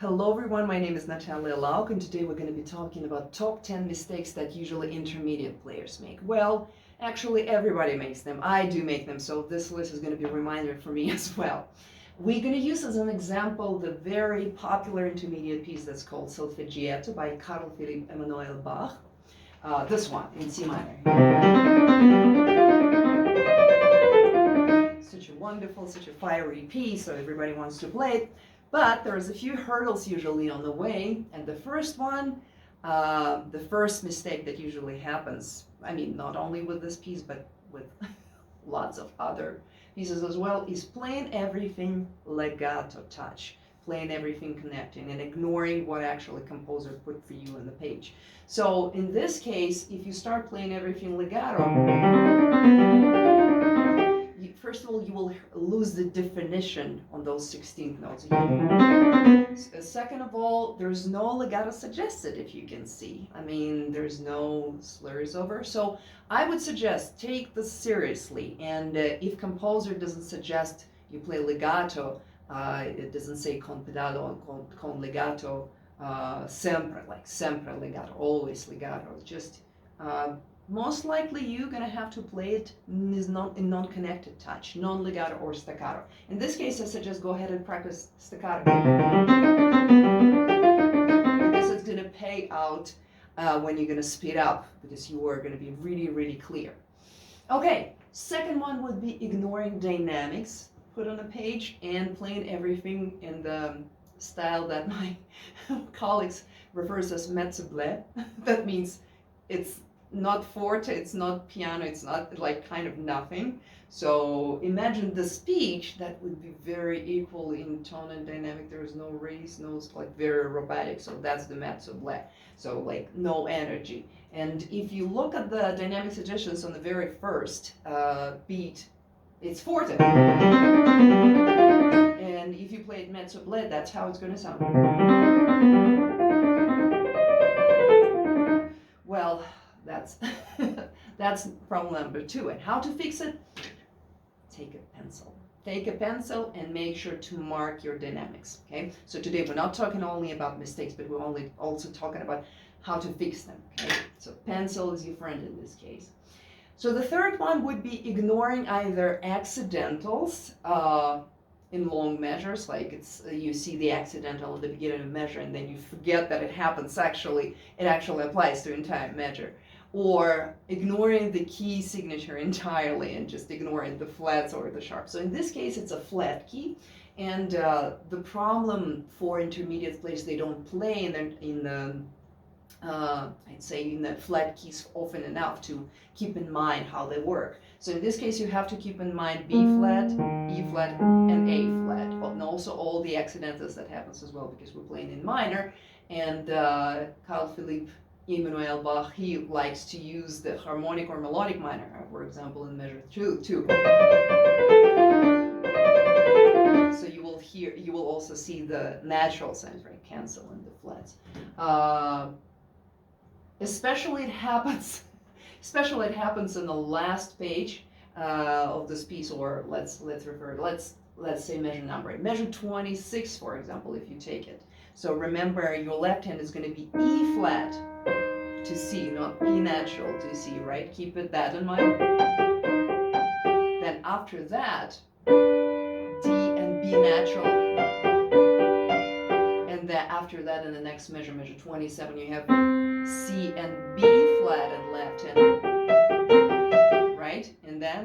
Hello everyone, my name is Natalia Lauk, and today we're going to be talking about top 10 mistakes that usually intermediate players make. Well, actually everybody makes them. I do make them, so this list is going to be a reminder for me as well. We're going to use as an example the very popular intermediate piece that's called Solfeggietto by Carl Philipp Emanuel Bach. This one in C minor. Such a wonderful, such a fiery piece, so everybody wants to play it. But there's a few hurdles usually on the way, and the first one, the first mistake that usually happens, I mean, not only with this piece, but with lots of other pieces as well, is playing everything legato touch, playing everything connecting and ignoring what actually composer put for you on the page. So in this case, if you start playing everything legato, first of all, you will lose the definition on those 16th notes. Second of all, there's no legato suggested, if you can see. I mean, there's no slurs over. So I would suggest take this seriously. And if composer doesn't suggest you play legato, it doesn't say con pedalo and con legato, sempre, like sempre legato, always legato. Just most likely you're going to have to play it in non-connected touch, non-legato or staccato. In this case, I suggest go ahead and practice staccato, because it's going to pay out when you're going to speed up, because you are going to be really, really clear. Okay, second one would be ignoring dynamics put on a page and playing everything in the style that my colleagues refers as mezzo blé. That means it's not forte, it's not piano, it's not like kind of nothing. So imagine the speech that would be very equal in tone and dynamic. There is no raise, no, like very robotic. So that's the mezzo blé. So like no energy. And if you look at the dynamic suggestions on the very first beat, it's forte. And if you play it mezzo blé, that's how it's going to sound. Well, that's problem number two. And how to fix it? Take a pencil. Take a pencil and make sure to mark your dynamics. Okay. So today we're not talking only about mistakes, but we're also talking about how to fix them. Okay. So pencil is your friend in this case. So the third one would be ignoring either accidentals in long measures, like it's you see the accidental at the beginning of measure and then you forget that it happens actually, it actually applies to entire measure, or ignoring the key signature entirely and just ignoring the flats or the sharp. So in this case it's a flat key, and the problem for intermediate players, they don't play in the I'd say in the flat keys often enough to keep in mind how they work. So in this case, you have to keep in mind B flat, E flat, and A flat, and also all the accidentals that happens as well, because we're playing in minor. And Carl Philipp Emanuel Bach, he likes to use the harmonic or melodic minor, for example, in measure 2. So you will also see the natural signs, right? Cancel and the flats. Especially it happens in the last page of this piece, or let's say measure number. Measure 26, for example, if you take it. So remember, your left hand is going to be E flat to C, not E natural to C, right? Keep that in mind. Then after that, D and B natural. And then after that, in the next measure, measure 27, you have C and B flat and left hand, right? And then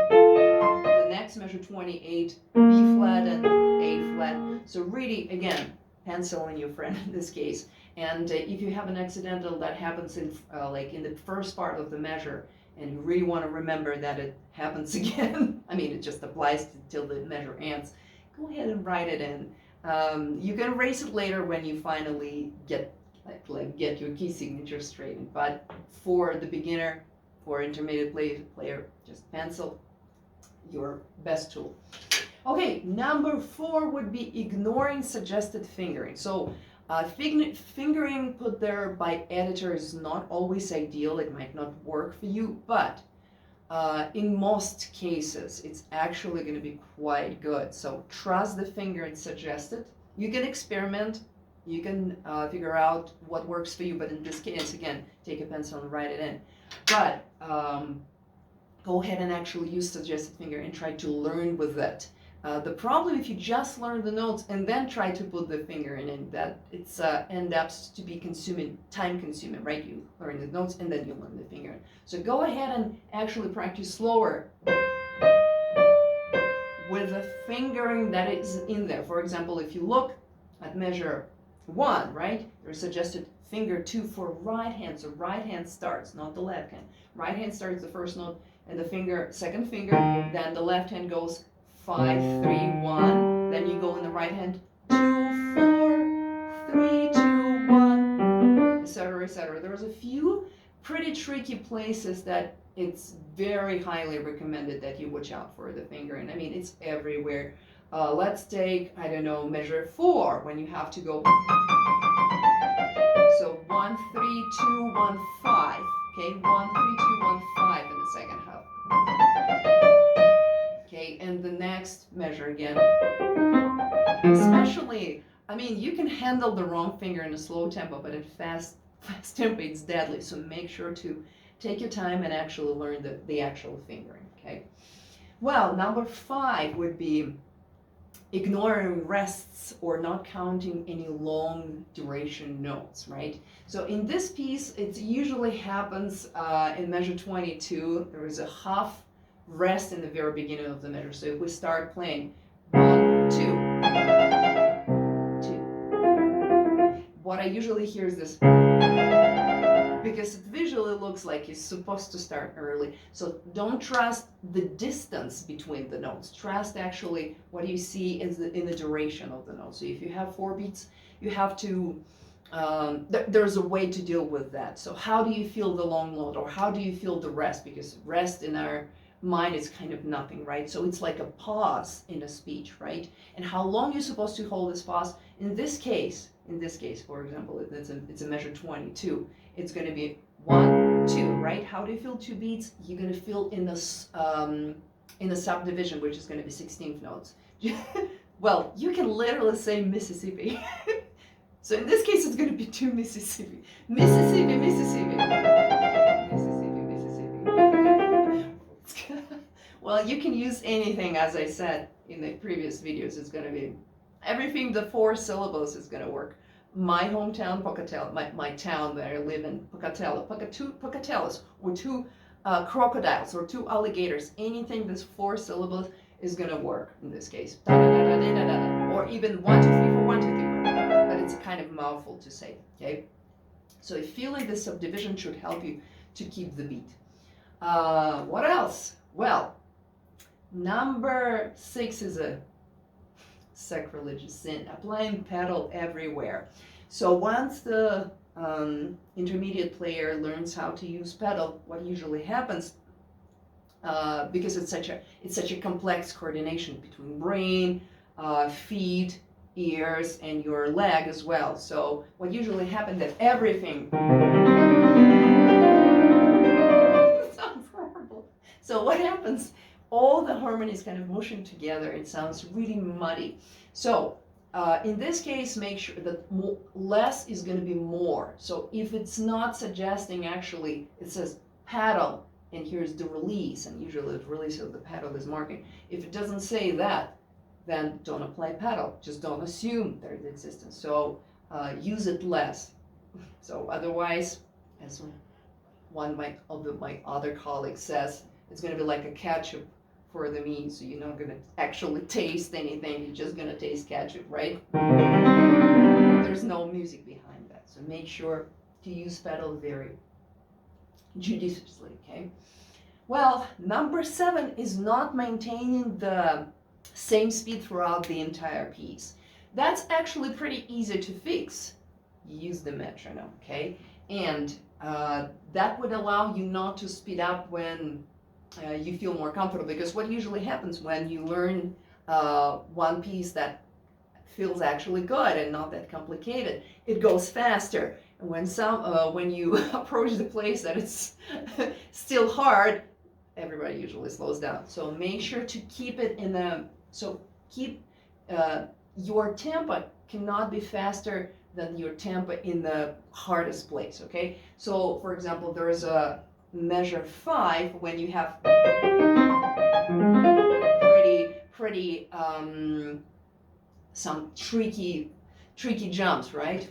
the next measure 28, B flat and A flat. So really, again, pencil in your friend in this case. And if you have an accidental that happens in like in the first part of the measure, and you really want to remember that it happens again, I mean, it just applies till the measure ends, go ahead and write it in. You can erase it later when you finally get your key signature straightened. But for the beginner, for intermediate player, just pencil, your best tool. Okay, number 4 would be ignoring suggested fingering. So fingering put there by editor is not always ideal. It might not work for you, but in most cases, it's actually going to be quite good. So trust the finger and suggest it. You can experiment, you can figure out what works for you, but in this case, again, take a pencil and write it in. But go ahead and actually use suggested finger and try to learn with it. The problem if you just learn the notes and then try to put the finger in, that it's end up to be time consuming, right? You learn the notes and then you learn the finger. So go ahead and actually practice slower with the fingering that is in there. For example, if you look at measure 1, right? There's suggested finger 2 for right hand. So right hand starts, not the left hand. Right hand starts the first note and the second finger, then the left hand goes 5, 3, 1. Then you go in the right hand 2, 4, 3, 2, 1, etc., etc. There's a few pretty tricky places that it's very highly recommended that you watch out for the fingering. I mean, it's everywhere. Let's take, I don't know, measure 4 when you have to go. So 1, 3, 2, 1, 5. Okay, 1, 3, 2, 1, 5 in the second half. Okay, and the next measure again. Especially, I mean, you can handle the wrong finger in a slow tempo, but in fast tempo it's deadly. So make sure to take your time and actually learn the actual fingering. Okay. Well, number 5 would be ignoring rests or not counting any long duration notes, right? So in this piece, it usually happens in measure 22. There is a half rest in the very beginning of the measure. So if we start playing 1, 2, 2. What I usually hear is this, because it visually looks like it's supposed to start early. So don't trust the distance between the notes. Trust actually what you see is in the duration of the notes. So if you have 4 beats, you have to, there's a way to deal with that. So how do you feel the long note, or how do you feel the rest? Because rest in our mind is kind of nothing, right? So it's like a pause in a speech, right? And how long you're supposed to hold this pause. In this case, for example, it's a measure 22. It's going to be 1, 2, right? How do you feel 2 beats? You're going to feel in the subdivision, which is going to be 16th notes. Well, you can literally say Mississippi. So in this case, it's going to be 2 Mississippi. Mississippi, Mississippi. Mississippi, Mississippi. Well, you can use anything, as I said in the previous videos. It's going to be everything, the 4 syllables is going to work. My hometown, Pocatello, my town that I live in, Pocatello, two Pocatellos, or 2 crocodiles, or 2 alligators, anything that's 4 syllables is going to work in this case. Da, da, da, da, da, da, da. Or even 1, 2, 3, 4, 1, 2, 3, 4. But it's a kind of mouthful to say, okay? So I feel like the subdivision should help you to keep the beat. What else? Well, number 6 is a sacrilegious sin, applying pedal everywhere. So once the intermediate player learns how to use pedal, what usually happens, because it's such a complex coordination between brain, feet, ears, and your leg as well. So what usually happens that everything sounds horrible. So what happens? All the harmonies kind of mushing together. It sounds really muddy. So in this case, make sure that less is going to be more. So if it's not suggesting, actually, it says paddle, and here's the release, and usually the release of the paddle is marking. If it doesn't say that, then don't apply paddle. Just don't assume there's existence. So use it less. So otherwise, as one of my other colleagues says, it's going to be like a ketchup for the meat. So you're not going to actually taste anything. You're just going to taste ketchup, right? There's no music behind that. So make sure to use pedal very judiciously, okay? Well, number 7 is not maintaining the same speed throughout the entire piece. That's actually pretty easy to fix. Use the metronome, okay? And that would allow you not to speed up when you feel more comfortable, because what usually happens when you learn one piece that feels actually good and not that complicated, it goes faster. And when you approach the place that it's still hard, everybody usually slows down. So make sure to keep it keep your tempo cannot be faster than your tempo in the hardest place, okay? So, for example, there is a measure 5 when you have pretty some tricky jumps, right?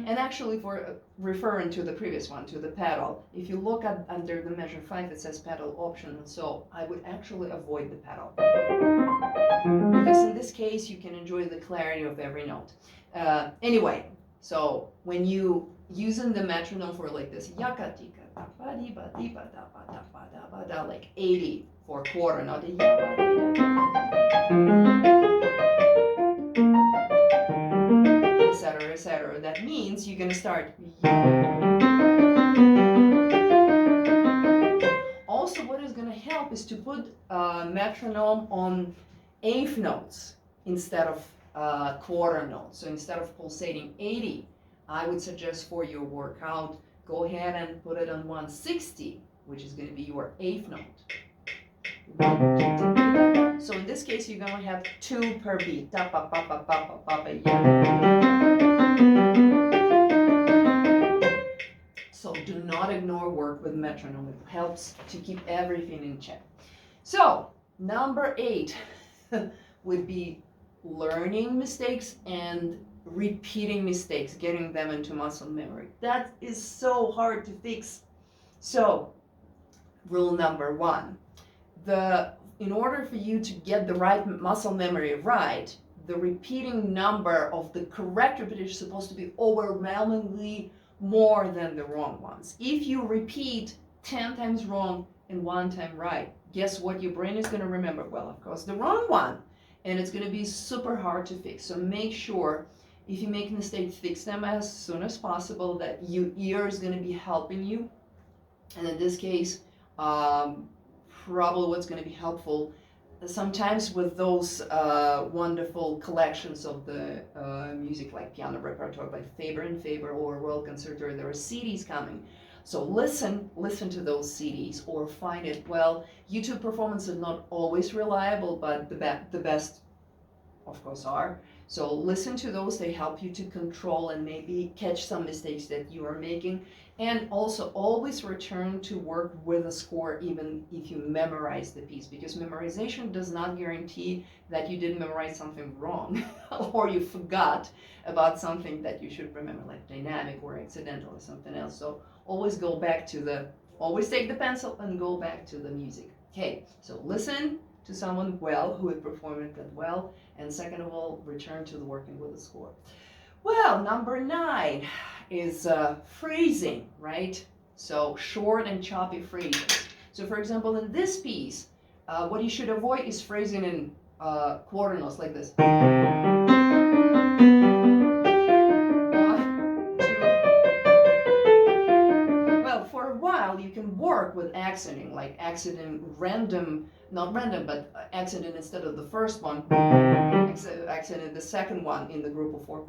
And actually, for referring to the previous one, to the pedal, if you look at under the measure 5, it says pedal optional, so I would actually avoid the pedal. Because in this case, you can enjoy the clarity of every note. Anyway, so when you using the metronome for like this, like 80 for quarter note, etc. That means you're going to start. Also, what is going to help is to put metronome on eighth notes instead of quarter notes. So instead of pulsating 80, I would suggest for your workout, go ahead and put it on 160, which is going to be your eighth note. So in this case, you're going to have 2 per beat. So do not ignore work with metronome. It helps to keep everything in check. So number 8 would be learning mistakes and repeating mistakes, getting them into muscle memory. That is so hard to fix. So rule number 1, in order for you to get the right muscle memory right, the repeating number of the correct repetition is supposed to be overwhelmingly more than the wrong ones. If you repeat 10 times wrong and 1 time right, guess what your brain is going to remember? Well, of course, the wrong one. And it's going to be super hard to fix. So make sure if you make mistakes, fix them as soon as possible, that your ear is going to be helping you. And in this case, probably what's going to be helpful, sometimes with those wonderful collections of the music like piano repertoire by Faber and Faber or Royal Conservatory, there are CDs coming. So listen to those CDs or find it. Well, YouTube performance is not always reliable, but the best, of course, are. So listen to those. They help you to control and maybe catch some mistakes that you are making. And also always return to work with a score even if you memorize the piece, because memorization does not guarantee that you didn't memorize something wrong or you forgot about something that you should remember, like dynamic or accidental or something else. So always go back to always take the pencil and go back to the music. Okay, so listen to someone who would perform it well, and second of all, return to the working with the score. Well, number 9 is phrasing, right? So short and choppy phrases. So for example, in this piece, what you should avoid is phrasing in quarter notes like this. 1, 2. Well, for a while you can work with accenting, like accenting not random, but accenting instead of the first one, accenting the second one in the group of 4.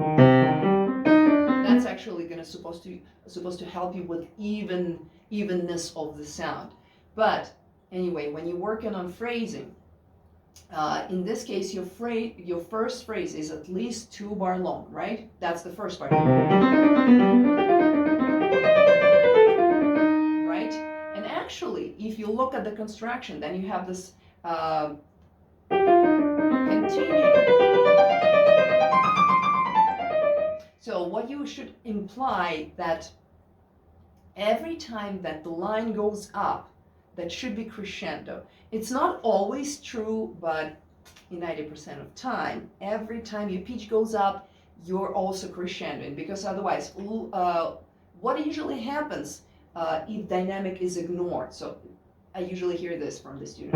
That's actually supposed to help you with evenness of the sound. But anyway, when you're working on phrasing, in this case, your first phrase is at least 2 bar long, right? That's the first part. Right? And actually, if you look at the construction, then you have this continuum. So what you should imply that every time that the line goes up, that should be crescendo. It's not always true, but in 90% of time, every time your pitch goes up, you're also crescendoing, because otherwise, what usually happens if dynamic is ignored? So I usually hear this from the student.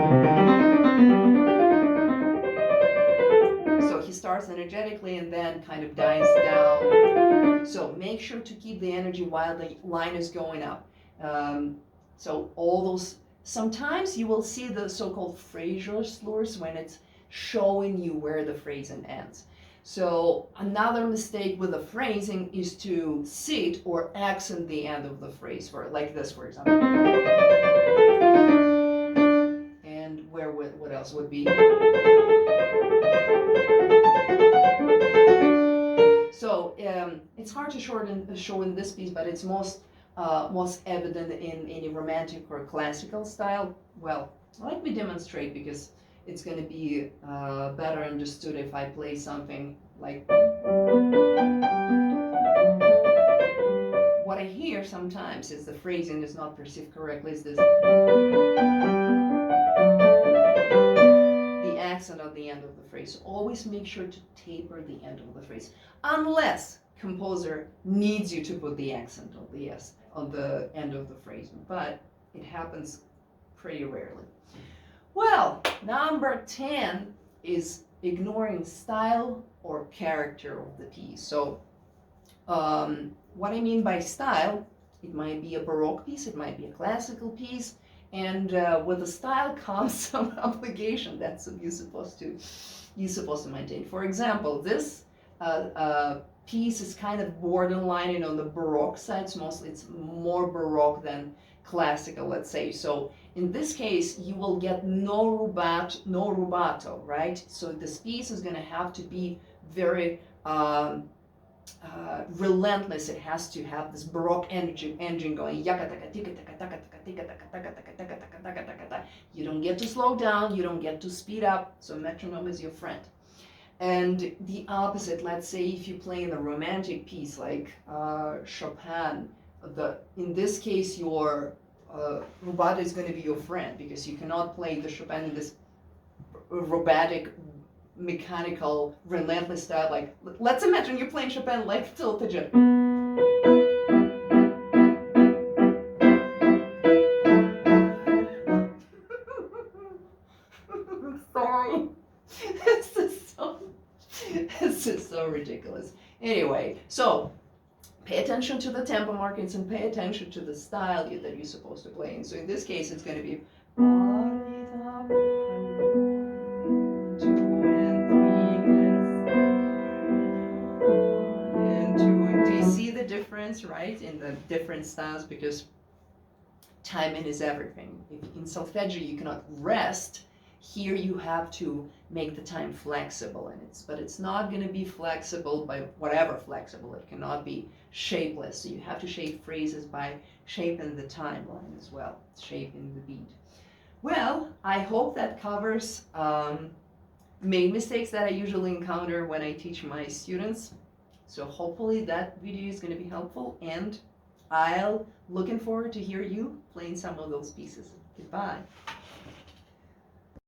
So he starts energetically and then kind of dies down. So make sure to keep the energy while the line is going up. So all those, sometimes you will see the so-called phrasal slurs when it's showing you where the phrasing ends. So another mistake with the phrasing is to sit or accent the end of the phrase, for like this, for example. And what else would be? it's hard to show in this piece, but it's most evident in any romantic or classical style. Well, let me demonstrate because it's going to be better understood if I play something like. What I hear sometimes is the phrasing is not perceived correctly, is this. The accent at the end of the phrase. Always make sure to taper the end of the phrase, unless composer needs you to put the accent on the S on the end of the phrase, but it happens pretty rarely. Well, number 10 is ignoring style or character of the piece. So what I mean by style, it might be a Baroque piece, it might be a classical piece, and with the style comes some obligation that's you're supposed to maintain. For example, this piece is kind of borderline on the Baroque side. It's more Baroque than classical, let's say. So in this case, you will get no rubato, right? So this piece is going to have to be very relentless. It has to have this Baroque engine going. You don't get to slow down, you don't get to speed up, so metronome is your friend. And the opposite, let's say if you play in a romantic piece like Chopin, in this case your rubato is going to be your friend, because you cannot play the Chopin in this robotic, mechanical, relentless style. Like, let's imagine you're playing Chopin like Solfeggietto. Sorry. This is so ridiculous. Anyway, so pay attention to the tempo markings and pay attention to the style that you're supposed to play in. So in this case, it's going to be 1, 2 and 3 and 4 and 2. Do you see the difference, right, in the different styles? Because timing is everything. If in solfeggio you cannot rest, here you have to make the time flexible, but it's not going to be flexible by whatever flexible. It cannot be shapeless. So you have to shape phrases by shaping the timeline as well, shaping the beat. Well, I hope that covers main mistakes that I usually encounter when I teach my students. So hopefully that video is going to be helpful, and I'll looking forward to hear you playing some of those pieces. Goodbye.